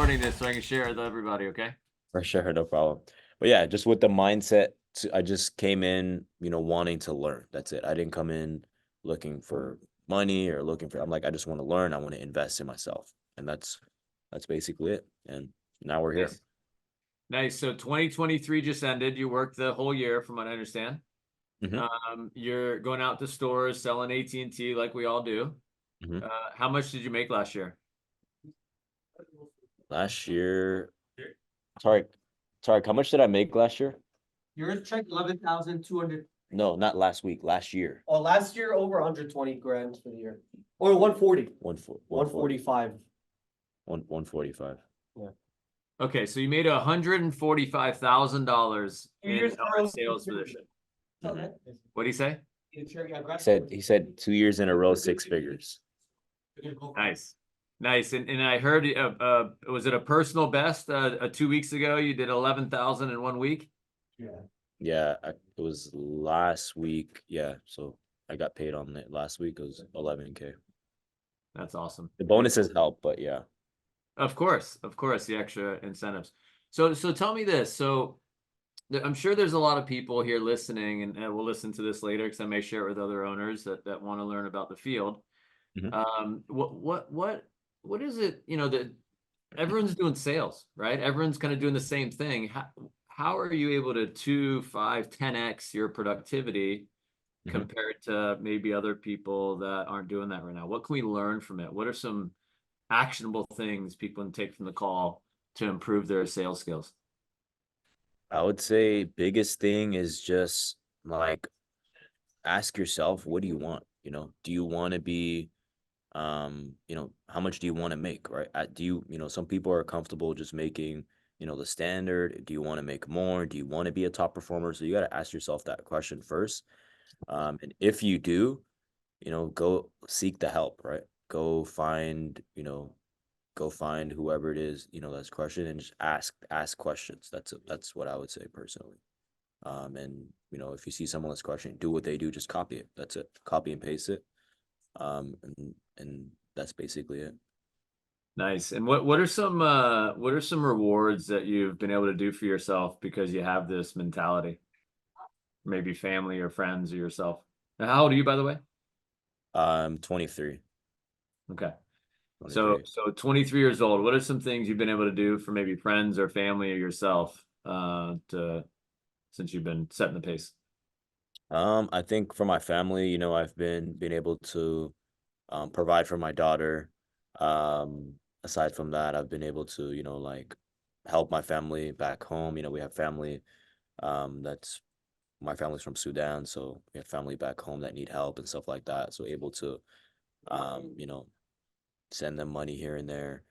recording this so I can share it with everybody, okay? For sure, no problem. But yeah, just with the mindset, I just came in, wanting to learn. That's it. I didn't come in looking for money or looking for. I'm like, I just want to learn. I want to invest in myself, and that's basically it. And now we're here. Nice. Nice. So 2023 just ended. You worked the whole year, from what I understand. hmm You're going out to stores selling AT&T like we all do. hmm How much did you make last year? Last year, Tarek, Tarek, how much did I make last year? Yours checked 11,200. No, not last week. Last year. Oh, last year over 120 grand for the year, or 140, 140, 145. 145. Yeah. Okay, so you made $145,000 in Years ago. sales position. Mhm. What do you say? He said 2 years in a row, six figures. Nice. Nice. And I heard, was it a personal best 2 weeks ago? You did 11,000 in 1 week? Yeah, it was last week. Yeah, so I got paid on it last week. It was 11K. That's awesome. The bonuses help, but yeah. Of course, the extra incentives. So tell me this. So I'm sure there's a lot of people here listening, and we'll listen to this later because I may share it with other owners that want to learn about the field. Mhm. What is it, that everyone's doing sales, right? Everyone's kind of doing the same thing. How are you able to 2, 5, 10x your productivity Mhm. compared to maybe other people that aren't doing that right now? What can we learn from it? What are some actionable things people can take from the call to improve their sales skills? I would say biggest thing is just like ask yourself, what do you want? Do you want to be how much do you want to make, right? Do you, some people are comfortable just making, the standard. Do you want to make more? Do you want to be a top performer? So you got to ask yourself that question first. And if you do, go seek the help, right? Go find whoever it is, that's crushing and just ask questions. That's what I would say personally. And if you see someone that's crushing, do what they do, just copy it. That's it. Copy and paste it. And that's basically it. Nice. And what are some rewards that you've been able to do for yourself because you have this mentality? Maybe family or friends or yourself. Now, how old are you, by the way? 23. Okay. 23. So 23 years old. What are some things you've been able to do for maybe friends or family or yourself since you've been setting the pace? I think for my family, I've been able to provide for my daughter. Aside from that, I've been able to, like help my family back home. We have family, that's my family's from Sudan, so we have family back home that need help and stuff like that. So able to, um, you know, send them money here and there.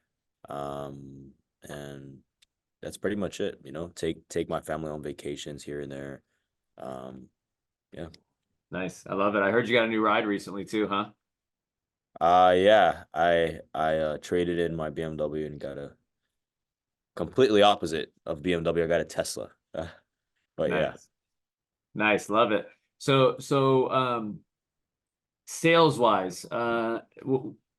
And that's pretty much it, take my family on vacations here and there. Um, yeah. Nice. I love it. I heard you got a new ride recently too, huh? Yeah, I traded in my BMW and got a completely opposite of BMW. I got a Tesla. But yeah. Nice. Nice. Love it. So sales wise,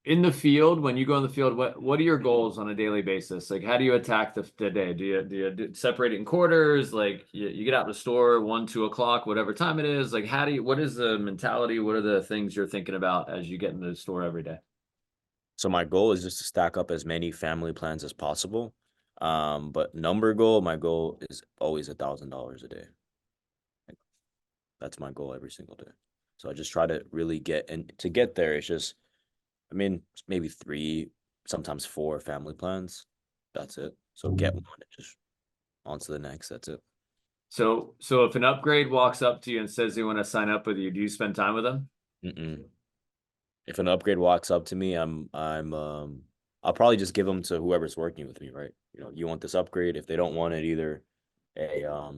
in the field, when you go in the field, what are your goals on a daily basis? Like, how do you attack the day? Do you separate it in quarters? Like, you get out the store 1, 2 o'clock, whatever time it is. Like, what is the mentality? What are the things you're thinking about as you get into the store every day? So my goal is just to stack up as many family plans as possible. But my goal is always $1,000 a day. Like, that's my goal every single day. So I just try to really and to get there, it's just, I mean, maybe 3, sometimes 4 family plans. That's it. So get one, and just on to the next. That's it. So if an upgrade walks up to you and says they want to sign up with you, do you spend time with them? Mm-mm. If an upgrade walks up to me, I'll probably just give them to whoever's working with me, right? You want this upgrade. If they don't want it either, a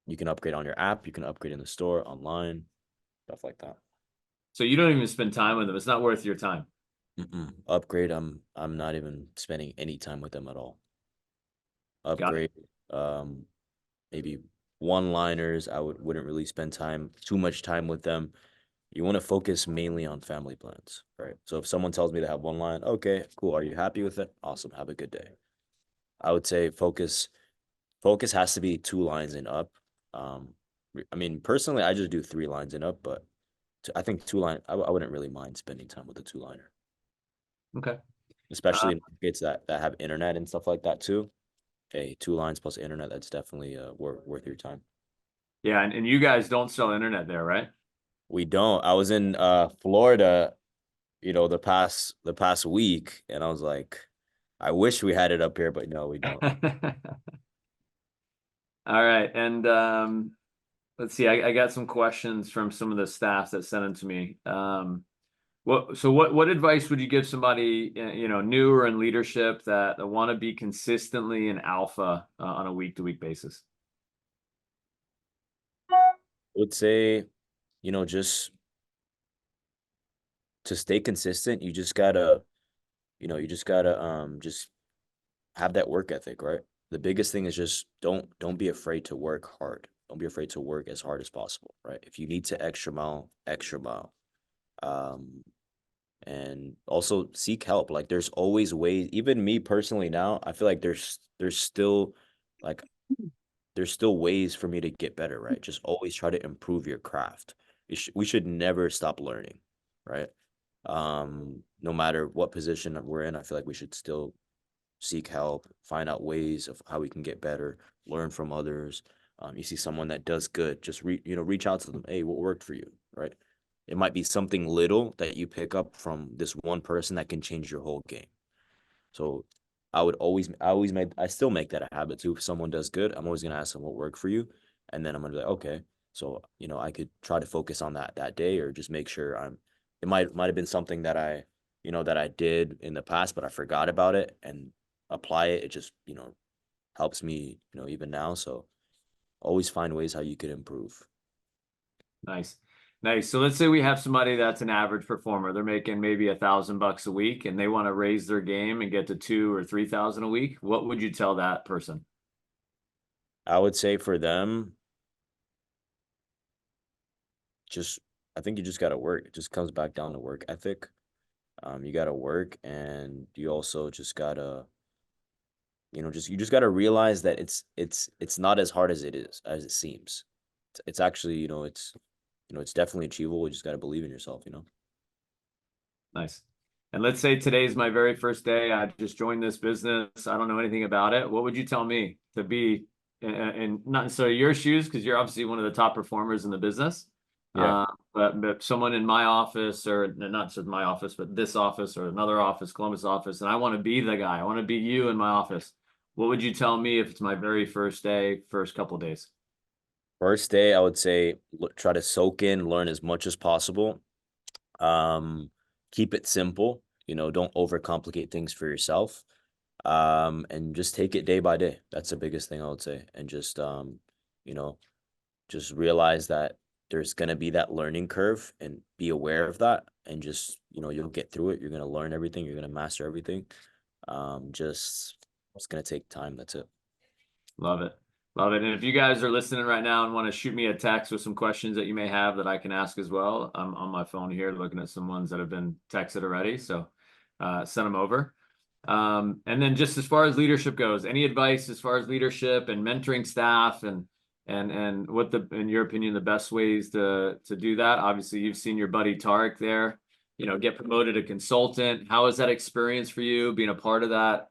you can upgrade on your app, you can upgrade in the store, online, stuff like that. So you don't even spend time with them. It's not worth your time. Upgrade, I'm not even spending any time with them at all. Got it. Upgrade, maybe one-liners, I wouldn't really spend too much time with them. you want to focus mainly on family plans, right? So if someone tells me to have one line, okay, cool. Are you happy with it? Awesome. Have a good day. I would say focus has to be 2 lines and up. Um, I mean, personally, I just do 3 lines and up, but I think 2 line, I wouldn't really mind spending time with a 2 liner, Okay. especially in markets that have internet and stuff like that too. Hey, 2 lines plus internet, that's definitely worth your time. Yeah, and you guys don't sell internet there, right? We don't. I was in Florida, the past week, and I was like, I wish we had it up here, but no, we don't. All right, and let's see. I got some questions from some of the staff that sent them to me. What advice would you give somebody new or in leadership that want to be consistently an alpha on a week-to-week basis? I would say, just to stay consistent, you just gotta just have that work ethic, right? The biggest thing is just don't be afraid to work hard. Don't be afraid to work as hard as possible, right? If you need to extra mile, extra mile. Um, and also seek help. Like there's always ways, even me personally now, I feel like like there's still ways for me to get better, right? Just always try to improve your craft. We should never stop learning, right? No matter what position that we're in, I feel like we should still seek help, find out ways of how we can get better, learn from others. You see someone that does good, just reach out to them. Hey, what worked for you, right? It might be something little that you pick up from this one person that can change your whole game. So I still make that a habit too. If someone does good, I'm always gonna ask them what worked for you, and then I'm gonna be like, okay, so I could try to focus on that day, or just make sure I'm. It might have been something that I did in the past, but I forgot about it and apply it. It just helps me even now. So always find ways how you could improve. Nice. Nice. So let's say we have somebody that's an average performer. They're making maybe $1,000 a week and they want to raise their game and get to 2 or 3,000 a week. What would you tell that person? I would say for them, just I think you just got to work. It just comes back down to work ethic. You got to work, and you also just gotta, you just gotta realize that it's not as hard as it seems. It's actually, it's definitely achievable. You just gotta believe in yourself. Nice. And let's say today's my very first day. I just joined this business. I don't know anything about it. What would you tell me to be in not necessarily your shoes, because you're obviously one of the top performers in the business. Yeah. But someone in my office, or not just my office, but this office or another office, Columbus office, and I want to be the guy. I want to be you in my office. What would you tell me if it's my very first day, first couple days? First day, I would say try to soak in, learn as much as possible. Um, Keep it simple. Don't overcomplicate things for yourself. And just take it day by day. That's the biggest thing I would say. And you know, just realize that there's gonna be that learning curve and be aware of that. And just, you'll get through it. You're gonna learn everything. You're gonna master everything. Just it's gonna take time. That's it. Love it. Love it. And if you guys are listening right now and want to shoot me a text with some questions that you may have that I can ask as well, I'm on my phone here looking at some ones that have been texted already. So send them over. And then just as far as leadership goes, any advice as far as leadership and mentoring staff and what in your opinion, the best ways to do that? Obviously, you've seen your buddy Tarek there, get promoted to consultant. How is that experience for you being a part of that?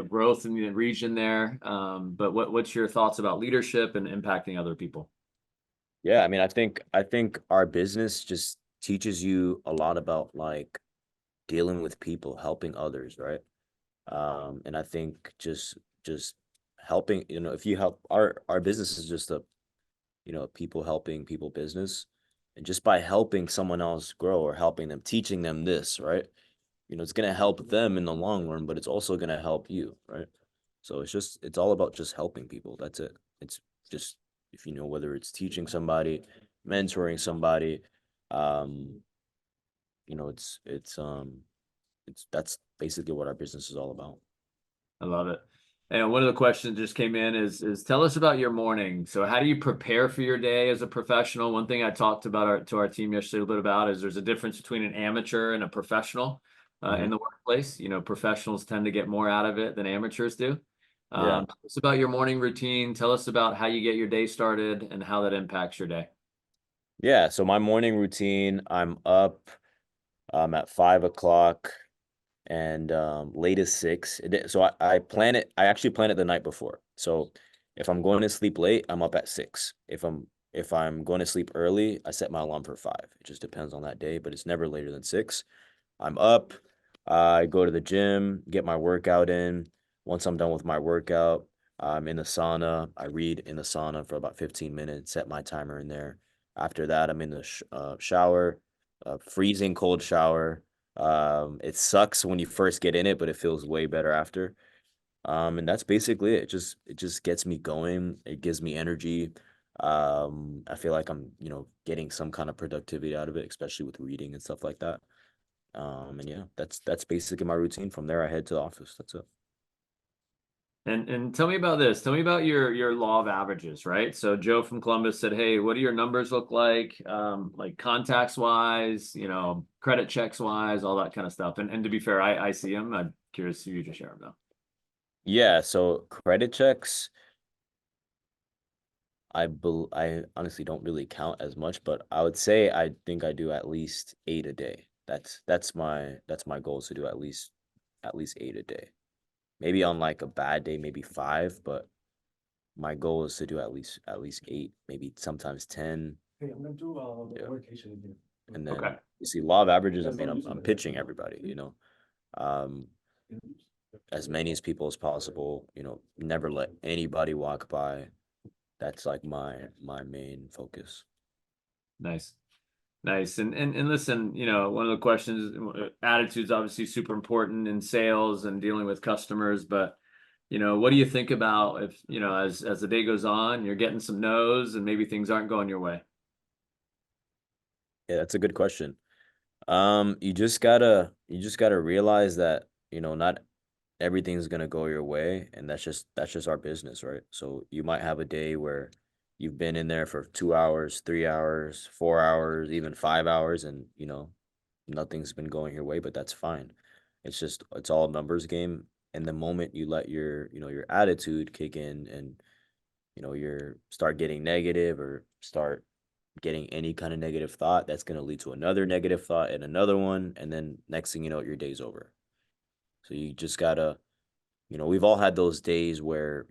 Growth in the region there. But what's your thoughts about leadership and impacting other people? Yeah, I mean, I think our business just teaches you a lot about like dealing with people, helping others, right? And I think just helping, if you help our business is just a people helping people business. And just by helping someone else grow or helping them, teaching them this, right? It's gonna help them in the long run, but it's also gonna help you, right? So it's all about just helping people. That's it. It's just if whether it's teaching somebody, mentoring somebody, um, it's that's basically what our business is all about. I love it. And one of the questions just came in is tell us about your morning. So how do you prepare for your day as a professional? One thing I talked about to our team yesterday a little bit about is there's a difference between an amateur and a professional in the workplace. You know, professionals tend to get more out of it than amateurs do. Yeah. Tell us about your morning routine. Tell us about how you get your day started and how that impacts your day. Yeah. So my morning routine, I'm up at 5 o'clock and late as 6. So I plan it. I actually plan it the night before. So if I'm going to sleep late, I'm up at 6. If I'm going to sleep early, I set my alarm for 5. It just depends on that day, but it's never later than 6. I'm up. I go to the gym, get my workout in. Once I'm done with my workout, I'm in the sauna. I read in the sauna for about 15 minutes, set my timer in there. After that, I'm in the shower, freezing cold shower. It sucks when you first get in it, but it feels way better after. And that's basically it. It just gets me going. It gives me energy. I feel like I'm, getting some kind of productivity out of it, especially with reading and stuff like that. And yeah, that's basically my routine. From there, I head to the office. That's it. And tell me about this. Tell me about your law of averages, right? So Joe from Columbus said, "Hey, what do your numbers look like contacts wise, credit checks wise, all that kind of stuff." And to be fair, I see them. I'm curious if you just share them though. Yeah, so credit checks, I honestly don't really count as much, but I would say I think I do at least 8 a day. That's my goal is to do at least 8 a day. Maybe on like a bad day, maybe 5, but my goal is to do at least 8, maybe sometimes 10. Hey, I'm gonna do Yeah. rotation in here. And then Okay. you see law of averages, I That's mean, not I'm using I'm it. pitching everybody. As many as people as possible, never let anybody walk by. That's like my main focus. Nice. Nice. And listen, one of the questions, attitude's obviously super important in sales and dealing with customers, but what do you think about if, as the day goes on, you're getting some no's and maybe things aren't going your way? Yeah, that's a good question. You just gotta realize that, not everything's gonna go your way, and that's just our business, right? So you might have a day where you've been in there for 2 hours, 3 hours, 4 hours, even 5 hours, and nothing's been going your way, but that's fine. It's all numbers game. And the moment you let your attitude kick in, and you're start getting negative or start getting any kind of negative thought, that's going to lead to another negative thought and another one, and then next thing you know, your day's over. So you just gotta, we've all had those days where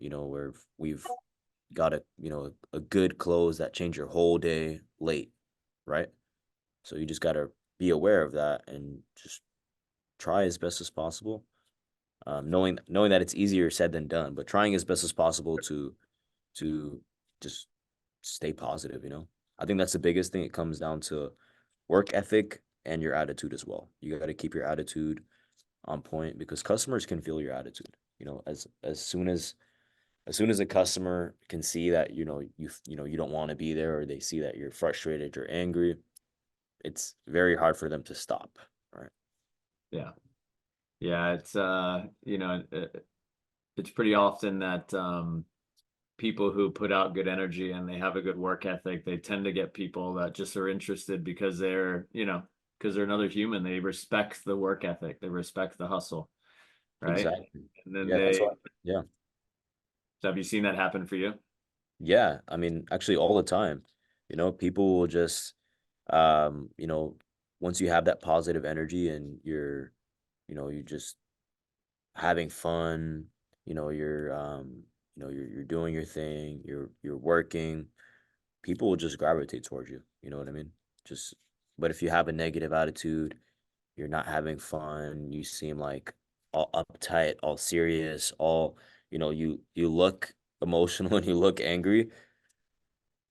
we've got a good close that change your whole day late, right? So you just gotta be aware of that and just try as best as possible. Knowing that it's easier said than done, but trying as best as possible to just stay positive. I think that's the biggest thing. It comes down to work ethic and your attitude as well. You got to keep your attitude on point, because customers can feel your attitude. As soon as a customer can see that you don't want to be there, or they see that you're frustrated or angry, it's very hard for them to stop, right? Yeah. Yeah. It's pretty often that, people who put out good energy and they have a good work ethic, they tend to get people that just are interested because they're another human. They respect the work ethic. They respect the hustle. Right. Exactly. And then Yeah, that's what. Yeah. so have you seen that happen for you? Yeah, I mean, actually all the time. People will just um, you know, once you have that positive energy and you're just having fun, you're doing your thing, you're working, people will just gravitate towards you. You know what I mean? Just but if you have a negative attitude, you're not having fun, you seem like all uptight, all serious, you look emotional and you look angry.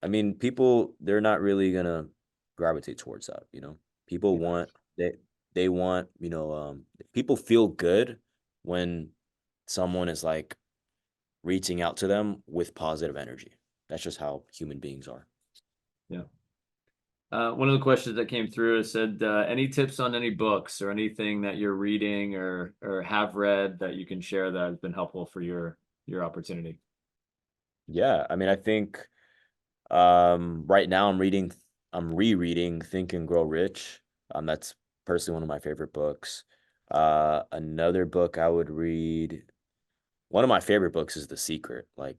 I mean, people, they're not really gonna gravitate towards that. People Yeah. want they want, people feel good when someone is like reaching out to them with positive energy. That's just how human beings are. Yeah. One of the questions that came through said, any tips on any books or anything that you're reading or have read that you can share that has been helpful for your your opportunity? Yeah, I mean, I think right now I'm rereading Think and Grow Rich. That's personally one of my favorite books. Another book I would read, one of my favorite books is The Secret. Like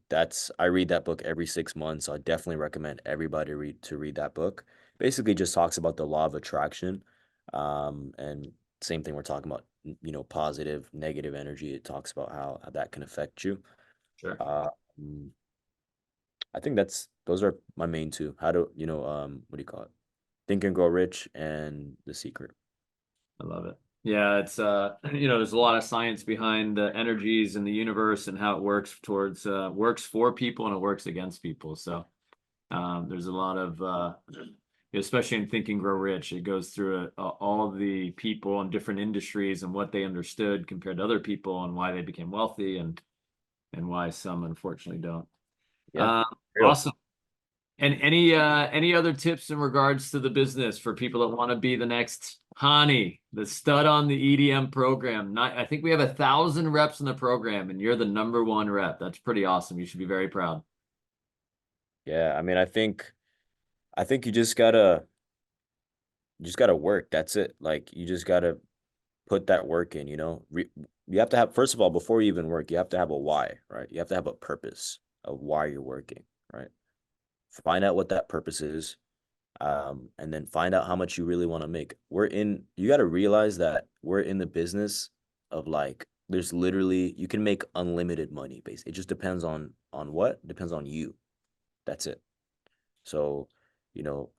I read that book every 6 months. So I definitely recommend everybody read that book. Basically just talks about the law of attraction. And same thing we're talking about, positive, negative energy. It talks about how that can affect you. Sure. Um, I think those are my main two. How to, what do you call it? Think and Grow Rich and The Secret. I love it. Yeah, it's there's a lot of science behind the energies in the universe and how it works towards works for people and it works against people. So there's a lot of especially in Think and Grow Rich, it goes through all the people in different industries and what they understood compared to other people and why they became wealthy and why some unfortunately don't. Yeah. Uh, Real. awesome. And any other tips in regards to the business for people that want to be the next Hany, the stud on the EDM program? I think we have 1,000 reps in the program, and you're the #1 rep. That's pretty awesome. You should be very proud. Yeah. I mean, I think you just gotta work. That's it. Like you just gotta put that work in, you have to have, first of all, before you even work, you have to have a why, right? You have to have a purpose of why you're working, right? Find out what that purpose is. And then find out how much you really want to make. You got to realize that we're in the business of like, there's literally, you can make unlimited money basically. It just depends on what? Depends on you. That's it. So, you know,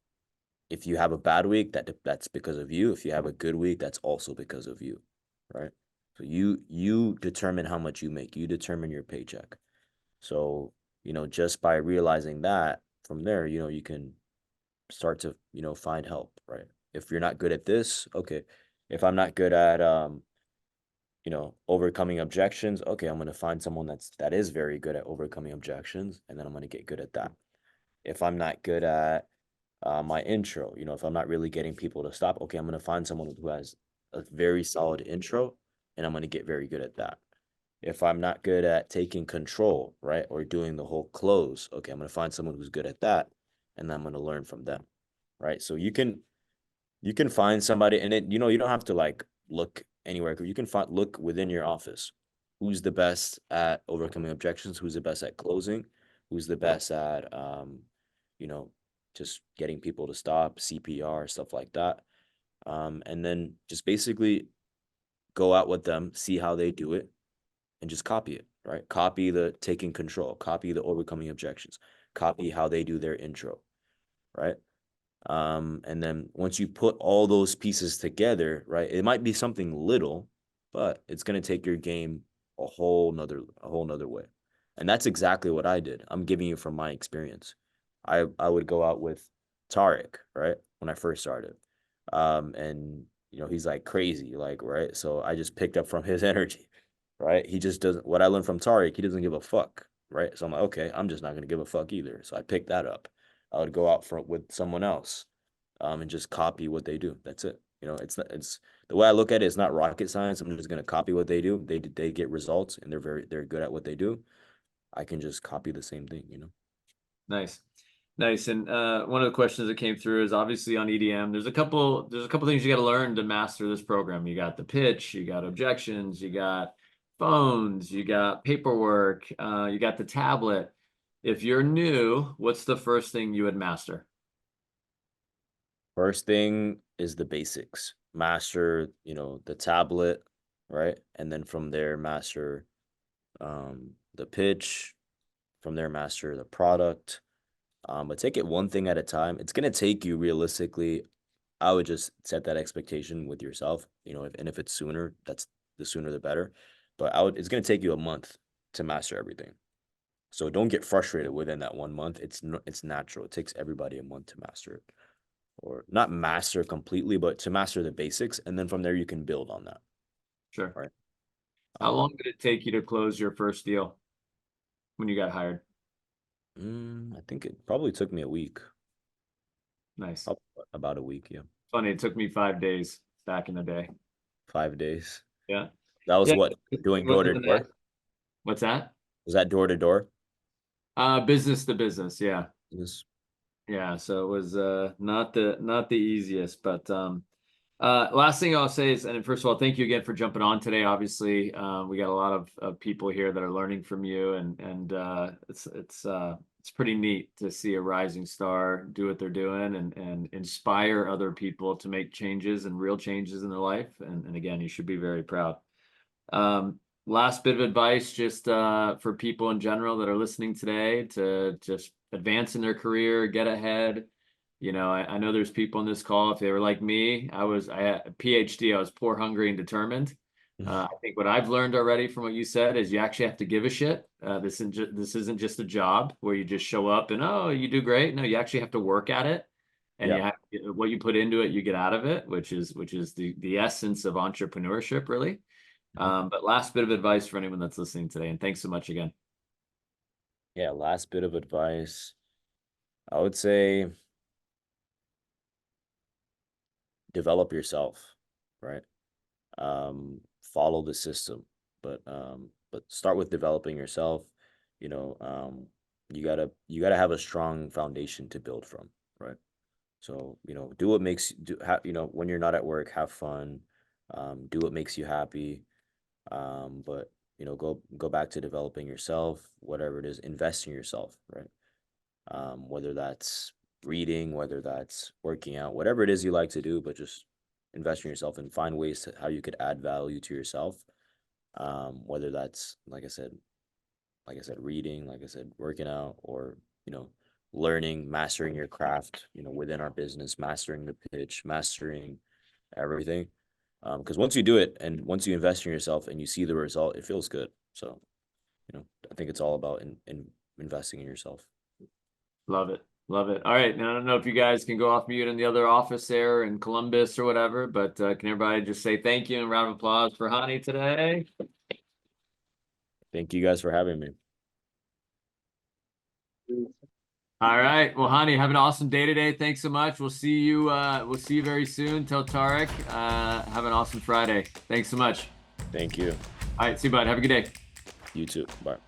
if you have a bad week, that's because of you. If you have a good week, that's also because of you, right? So you determine how much you make. You determine your paycheck. So, just by realizing that from there, you can start to, find help, right? If you're not good at this, okay. If I'm not good at overcoming objections, okay, I'm going to find someone that is very good at overcoming objections, and then I'm going to get good at that. If I'm not good at my intro, if I'm not really getting people to stop, okay, I'm going to find someone who has a very solid intro, and I'm going to get very good at that. If I'm not good at taking control, right, or doing the whole close, okay, I'm going to find someone who's good at that, and then I'm going to learn from them, right? So you can find somebody, and you don't have to like look anywhere. You can look within your office. Who's the best at overcoming objections? Who's the best at closing? Who's the best at you know, just getting people to stop, CPR, stuff like that. And then just basically go out with them, see how they do it, and just copy it, right? Copy the taking control, copy the overcoming objections, copy how they do their intro, right? And then once you put all those pieces together, right, it might be something little, but it's gonna take your game a whole nother way. And that's exactly what I did. I'm giving you from my experience. I would go out with Tariq, right, when I first started. And he's like crazy, like, right. So I just picked up from his energy, right? He just doesn't what I learned from Tariq, he doesn't give a fuck, right? So I'm like, okay, I'm just not gonna give a fuck either. So I picked that up. I would go out with someone else, and just copy what they do. That's it. It's the way I look at it. It's not rocket science. I'm just gonna copy what they do. They get results, and they're good at what they do. I can just copy the same thing. Nice. Nice. And one of the questions that came through is obviously on EDM. There's a couple things you got to learn to master this program. You got the pitch, you got objections, you got phones, you got paperwork, you got the tablet. If you're new, what's the first thing you would master? First thing is the basics. Master, the tablet, right? And then from there, master the pitch. From there, master the product. But take it one thing at a time. It's gonna take you realistically. I would just set that expectation with yourself, if it's sooner, that's the sooner the better. But it's gonna take you a month to master everything. So don't get frustrated within that 1 month. It's natural. It takes everybody a month to master it, or not master completely, but to master the basics, and then from there you can build on that, Sure. right? How Um, long did it take you to close your first deal when you got hired? I think it probably took me a week, Nice. prob- about a week, yeah, Funny, it took me 5 days back in the day. 5 days. Yeah. That was Yeah. what It doing door wasn't to even that. door. What's that? Was that door to door? Business to business, yeah. Yes. Yeah, so it was not the easiest, but last thing I'll say is, and first of all, thank you again for jumping on today. Obviously, we got a lot of people here that are learning from you, and it's pretty neat to see a rising star do what they're doing and inspire other people to make changes and real changes in their life. And again, you should be very proud. Last bit of advice, just for people in general that are listening today, to just advance in their career, get ahead. You know, I know there's people in this call, if they were like me, I had a PhD, I was poor, hungry, and determined. I think what I've learned already from what you said is you actually have to give a shit. This isn't just a job where you just show up and, oh, you do great. No, you actually have to work at it. And Yeah. you have, what you put into it, you get out of it, which is the essence of entrepreneurship, really. But last bit of advice for anyone that's listening today, and thanks so much again. Yeah, last bit of advice. I would say develop yourself, right? Follow the system, but start with developing yourself. You know, you gotta have a strong foundation to build from, right? So, you know, do what makes you know, when you're not at work, have fun, do what makes you happy. But you know, go back to developing yourself, whatever it is, invest in yourself, right? Whether that's reading, whether that's working out, whatever it is you like to do, but just invest in yourself and find ways to how you could add value to yourself. Whether that's, like I said, reading, like I said, working out, or, you know, learning, mastering your craft, you know, within our business, mastering the pitch, mastering everything. Because once you do it and once you invest in yourself and you see the result, it feels good. So, you know, I think it's all about in investing in yourself. Love it. Love it. All right. Now, I don't know if you guys can go off mute in the other office there in Columbus or whatever, but can everybody just say thank you and a round of applause for Hany today? Thank you guys for having me. All right. Well, Hany, have an awesome day today. Thanks so much. We'll see you very soon. Tell Tarek, have an awesome Friday. Thanks so much. Thank you. All right. See you, bud. Have a good day. You too. Bye.